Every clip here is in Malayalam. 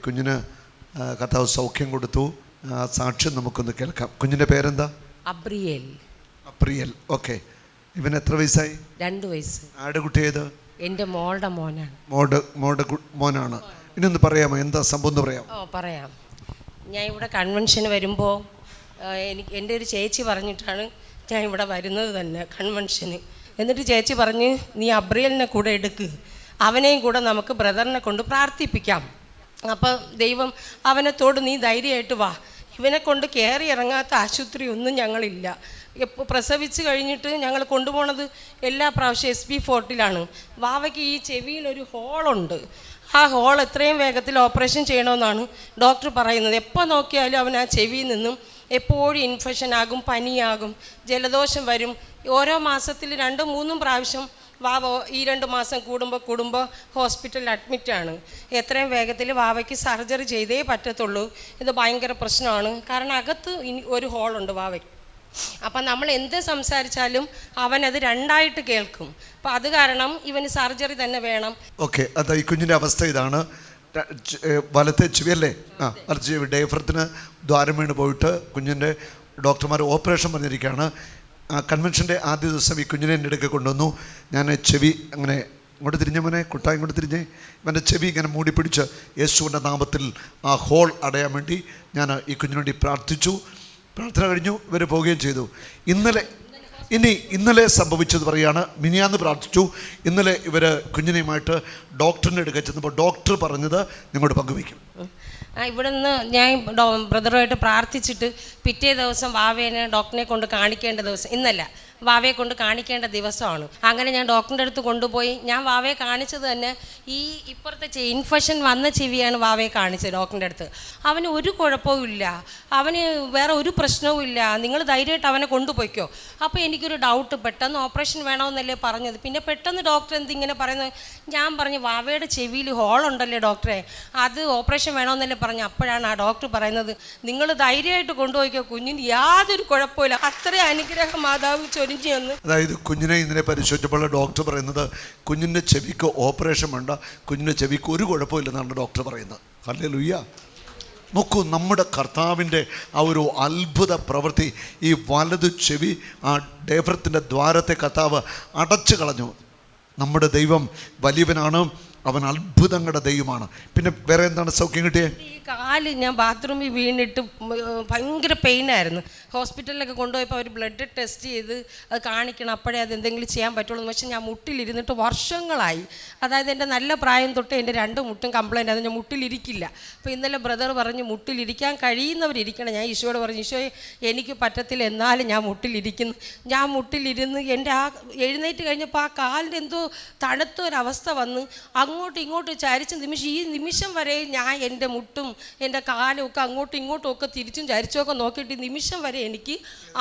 കുഞ്ഞിന് കർത്താവ് സൗഖ്യം കൊടുത്തു. സാക്ഷ്യം നമുക്കൊന്ന് കേൾക്കാം. കുഞ്ഞിൻ്റെ പേരെന്താ? അബ്രിയേൽ. ഓക്കെ. ഇവന് എത്ര വയസ്സായി? 2 വയസ്സ്. ആടെ കുട്ടി ഏത്? എൻ്റെ മോളുടെ മോനാണ്. മോളുടെ മോനാണ്. ഇനി ഒന്ന് പറയാമോ, എന്താ സംഭവം എന്ന് പറയാം? പറയാം. ഞാൻ ഇവിടെ കൺവെൻഷന് വരുമ്പോൾ എൻ്റെ ഒരു ചേച്ചി പറഞ്ഞിട്ടാണ് ഞാൻ ഇവിടെ വരുന്നത് തന്നെ കൺവെൻഷന്. എന്നിട്ട് ചേച്ചി പറഞ്ഞ് നീ അബ്രിയലിനെ കൂടെ എടുക്ക്, അവനെയും കൂടെ നമുക്ക് ബ്രദറിനെ കൊണ്ട് പ്രാർത്ഥിപ്പിക്കാം. അപ്പോൾ ദൈവം അവനത്തോട് നീ ധൈര്യമായിട്ട് വാ, ഇവനെ കൊണ്ട് കയറി ഇറങ്ങാത്ത ആശുപത്രി ഒന്നും ഞങ്ങളില്ല. പ്രസവിച്ച് കഴിഞ്ഞിട്ട് ഞങ്ങൾ കൊണ്ടുപോണത് എല്ലാ പ്രാവശ്യം SP ഫോർട്ടിലാണ്. വാവയ്ക്ക് ഈ ചെവിയിലൊരു ഹോളുണ്ട്. ആ ഹോൾ എത്രയും വേഗത്തിൽ ഓപ്പറേഷൻ ചെയ്യണമെന്നാണ് ഡോക്ടർ പറയുന്നത്. എപ്പോൾ നോക്കിയാലും അവൻ ആ ചെവിയിൽ നിന്നും എപ്പോഴും ഇൻഫെക്ഷൻ ആകും, പനിയാകും, ജലദോഷം വരും. ഓരോ മാസത്തിൽ 2-3 പ്രാവശ്യം വാവ ഈ 2 മാസം കൂടുമ്പോൾ ഹോസ്പിറ്റലിൽ അഡ്മിറ്റാണ്. എത്രയും വേഗത്തിൽ വാവയ്ക്ക് സർജറി ചെയ്തേ പറ്റത്തുള്ളൂ. ഇത് ഭയങ്കര പ്രശ്നമാണ്. കാരണം അകത്ത് ഇനി ഒരു ഹോളുണ്ട് വാവയ്ക്ക്. അപ്പം നമ്മൾ എന്ത് സംസാരിച്ചാലും അവനത് 2ആയിട്ട് കേൾക്കും. അപ്പം അത് കാരണം ഇവന് സർജറി തന്നെ വേണം. ഓക്കെ. അത് ഈ കുഞ്ഞിൻ്റെ അവസ്ഥ ഇതാണ്. വലത്തെ ചെവിയല്ലേ? വലത്തെ ചെവി ഡയഫ്രത്തിന് ദ്വാരം വീണ് പോയിട്ട് കുഞ്ഞിൻ്റെ ഡോക്ടർമാർ ഓപ്പറേഷൻ പറഞ്ഞിരിക്കുകയാണ്. കൺവെൻഷൻ്റെ ആദ്യ ദിവസം ഈ കുഞ്ഞിനെ എൻ്റെ അടുക്കൽ കൊണ്ടുവന്നു. ഞാൻ ചെവി അങ്ങനെ ഇങ്ങോട്ട് തിരിഞ്ഞ മോനെ, കുട്ടായി ഇങ്ങോട്ട് തിരിഞ്ഞേ, ഇവൻ്റെ ചെവി ഇങ്ങനെ മൂടി പിടിച്ച് യേശുവിൻ്റെ നാമത്തിൽ ആ ഹോൾ അടയാൻ വേണ്ടി ഞാൻ ഈ കുഞ്ഞിന് വേണ്ടി പ്രാർത്ഥിച്ചു. പ്രാർത്ഥന കഴിഞ്ഞു, ഇവർ പോവുകയും ചെയ്തു. ഇന്നലെ സംഭവിച്ചത് പറയുകയാണ്. മിനിയാന്ന് പ്രാർത്ഥിച്ചു. ഇന്നലെ ഇവർ കുഞ്ഞിനെയുമായിട്ട് ഡോക്ടറിൻ്റെ അടുക്കൽ ചെന്നപ്പോൾ ഡോക്ടർ പറഞ്ഞത് നിങ്ങളോട് പങ്കുവയ്ക്കും. ഇവിടെ നിന്ന് ഞാൻ ബ്രദറുമായിട്ട് പ്രാർത്ഥിച്ചിട്ട് പിറ്റേ ദിവസം വാവേനെ ഡോക്ടറിനെ കൊണ്ട് കാണിക്കേണ്ട ദിവസം, ഇന്നല്ല വാവയെ കൊണ്ട് കാണിക്കേണ്ട ദിവസമാണ്. അങ്ങനെ ഞാൻ ഡോക്ടറിൻ്റെ അടുത്ത് കൊണ്ടുപോയി. ഞാൻ വാവയെ കാണിച്ചത് തന്നെ ഈ ഇപ്പുറത്തെ ഇൻഫെക്ഷൻ വന്ന ചെവിയാണ് വാവയെ കാണിച്ചത് ഡോക്ടറിൻ്റെ അടുത്ത്. അവന് ഒരു കുഴപ്പവും ഇല്ല, അവന് വേറെ ഒരു പ്രശ്നവും ഇല്ല, നിങ്ങൾ ധൈര്യമായിട്ട് അവനെ കൊണ്ടുപോയിക്കോ. അപ്പോൾ എനിക്കൊരു ഡൗട്ട്, പെട്ടെന്ന് ഓപ്പറേഷൻ വേണമെന്നല്ലേ പറഞ്ഞത്, പിന്നെ പെട്ടെന്ന് ഡോക്ടർ എന്തിങ്ങനെ പറയുന്നത്? ഞാൻ പറഞ്ഞു വാവയുടെ ചെവിയിൽ ഹോളുണ്ടല്ലേ ഡോക്ടറെ, അത് ഓപ്പറേഷൻ വേണമെന്നല്ലേ പറഞ്ഞു. അപ്പോഴാണ് ആ ഡോക്ടർ പറയുന്നത് നിങ്ങൾ ധൈര്യമായിട്ട് കൊണ്ടുപോയിക്കോ, കുഞ്ഞിന് യാതൊരു കുഴപ്പമില്ല. അത്രയും അനുഗ്രഹം മാതാവ് ചൊരിഞ്ഞു. അതായത് കുഞ്ഞിനെ ഇന്നലെ പരിശോധിച്ചപ്പോൾ ഡോക്ടർ പറയുന്നത് കുഞ്ഞിൻ്റെ ചെവിക്ക് ഓപ്പറേഷൻ വേണ്ട, കുഞ്ഞിൻ്റെ ചെവിക്ക് ഒരു കുഴപ്പമില്ലെന്നാണ് ഡോക്ടർ പറയുന്നത്. ഹല്ലേലൂയ. നോക്കൂ, നമ്മുടെ കർത്താവിൻ്റെ ആ ഒരു അത്ഭുത പ്രവൃത്തി. ഈ വലതു ചെവി ആ ഡയഫ്രത്തിൻ്റെ ദ്വാരത്തെ കർത്താവ് അടച്ചു കളഞ്ഞു. നമ്മുടെ ദൈവം വലിയവനാണ്, അവൻ അത്ഭുതങ്ങളുടെ ദൈവമാണ്. പിന്നെ വേറെ എന്താണ് സൗഖ്യം കിട്ടിയത്? ഈ കാല് ഞാൻ ബാത്റൂമിൽ വീണിട്ട് ഭയങ്കര പെയിനായിരുന്നു. ഹോസ്പിറ്റലിലൊക്കെ കൊണ്ടുപോയപ്പോൾ അവർ ബ്ലഡ് ടെസ്റ്റ് ചെയ്ത് അത് കാണിക്കണം, അപ്പോഴേ അത് എന്തെങ്കിലും ചെയ്യാൻ പറ്റുള്ളൂ. പക്ഷേ ഞാൻ മുട്ടിലിരുന്നിട്ട് വർഷങ്ങളായി. അതായത് എൻ്റെ നല്ല പ്രായം തൊട്ട് എൻ്റെ 2 മുട്ടും കംപ്ലൈൻ്റ് ആയിരുന്നു. ഞാൻ മുട്ടിലിരിക്കില്ല. അപ്പോൾ ഇന്നലെ ബ്രദർ പറഞ്ഞു മുട്ടിലിരിക്കാൻ കഴിയുന്നവരിക്കണം. ഞാൻ ഈശോയോട് പറഞ്ഞു, ഈശോയെ എനിക്ക് പറ്റത്തില്ല, എന്നാലും ഞാൻ മുട്ടിലിരിക്കുന്നു. ഞാൻ മുട്ടിലിരുന്ന് എൻ്റെ ആ എഴുന്നേറ്റ് കഴിഞ്ഞപ്പോൾ ആ കാലിൻ്റെ എന്തോ തണുത്തൊരവസ്ഥ വന്ന് അങ്ങോട്ടും ഇങ്ങോട്ടും ചരിച്ച നിമിഷം, ഈ നിമിഷം വരെ ഞാൻ എൻ്റെ മുട്ടും എൻ്റെ കാലും ഒക്കെ അങ്ങോട്ടും ഇങ്ങോട്ടും ഒക്കെ തിരിച്ചും ചരിച്ചുമൊക്കെ നോക്കിയിട്ട് നിമിഷം വരെ എനിക്ക്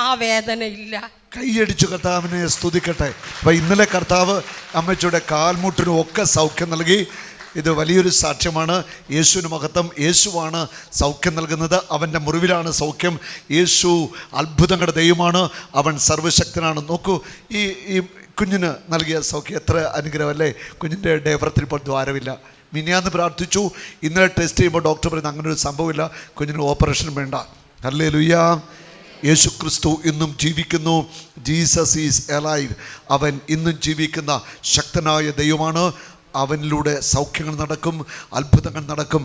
ആ വേദന ഇല്ല. കൈയടിച്ചു കർത്താവിനെ സ്തുതിക്കട്ടെ. അപ്പം ഇന്നലെ കർത്താവ് അമ്മച്ചിയുടെ കാൽമുട്ടിനും ഒക്കെ സൗഖ്യം നൽകി. ഇത് വലിയൊരു സാക്ഷ്യമാണ്. യേശുവിന് മഹത്വം. യേശുവാണ് സൗഖ്യം നൽകുന്നത്. അവൻ്റെ മുറിവിലാണ് സൗഖ്യം. യേശു അത്ഭുതങ്ങളുടെ ദൈവമാണ്, അവൻ സർവശക്തനാണ്. നോക്കൂ, ഈ കുഞ്ഞിന് നൽകിയ സൗഖ്യം എത്ര അനുഗ്രഹമല്ലേ. കുഞ്ഞിൻ്റെ ഡയഫ്രത്തിൽ ഇപ്പോൾ ദ്വാരമില്ല. മിനിയാന്ന് പ്രാർത്ഥിച്ചു, ഇന്നലെ ടെസ്റ്റ് ചെയ്യുമ്പോൾ ഡോക്ടർ പറയുന്നത് അങ്ങനെ ഒരു സംഭവമില്ല, കുഞ്ഞിന് ഓപ്പറേഷൻ വേണ്ട. ഹല്ലേലൂയ. യേശു ക്രിസ്തു ഇന്നും ജീവിക്കുന്നു. Jesus is alive. അവൻ ഇന്നും ജീവിക്കുന്ന ശക്തനായ ദൈവമാണ്. അവനിലൂടെ സൗഖ്യങ്ങൾ നടക്കും, അത്ഭുതങ്ങൾ നടക്കും.